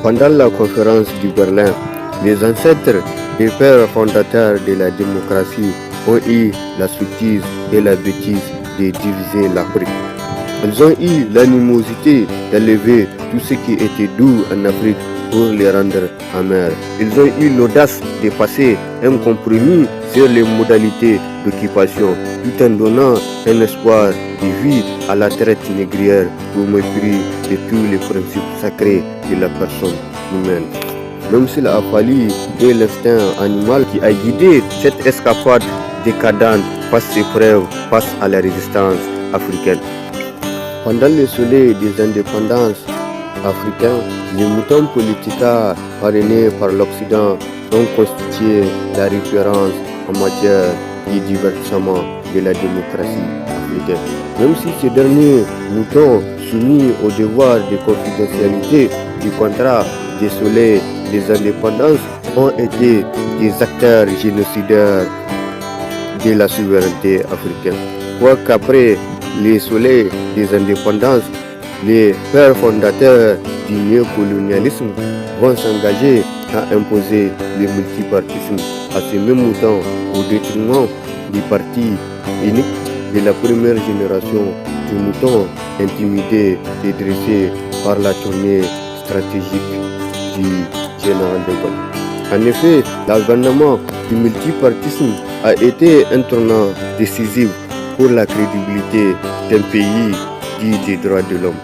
Pendant la conférence du Berlin, les ancêtres des pères fondateurs de la démocratie ont eu la sottise et la bêtise de diviser l'Afrique. Ils ont eu l'animosité d'élever tout ce qui était doux en Afrique pour les rendre amers. Ils ont eu l'audace de passer un compromis sur les modalités d'occupation, tout en donnant un espoir de vie à la traite négrière au mépris de tous les principes sacrés de la personne humaine. Même s'il a fallu que l'instinct animal qui a guidé cette escapade décadente fasse ses preuves face à la résistance africaine. Pendant le soleil des indépendances africaines, les moutons politiques parrainés par l'Occident ont constitué la référence en matière de divertissement de la démocratie africaine. Même si ces derniers moutons soumis au devoir de confidentialité du contrat des soleils des indépendances ont été des acteurs génocidaires de la souveraineté africaine. Quoiqu'après les soleils des indépendances, les pères fondateurs du néocolonialisme vont s'engager à imposer le multipartisme à ces mêmes moutons au détriment du parti unique de la première génération de moutons intimidés et dressés par la tournée stratégique du général de Gaulle. En effet, l'avènement du multipartisme a été un tournant décisif pour la crédibilité d'un pays dit des droits de l'homme,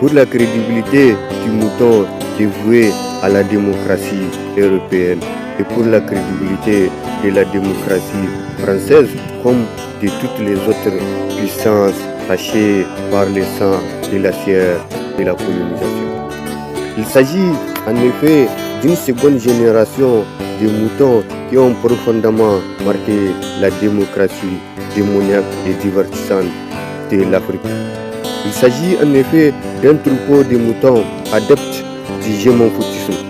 pour la crédibilité du mouton dévoué à la démocratie européenne et pour la crédibilité de la démocratie française comme de toutes les autres puissances tachées par le sang de la chair de la colonisation. Il s'agit en effet d'une seconde génération de moutons qui ont profondément marqué la démocratie démoniaque et divertissante de l'Afrique. Il s'agit en effet d'un troupeau de moutons adeptes du gémophotisme.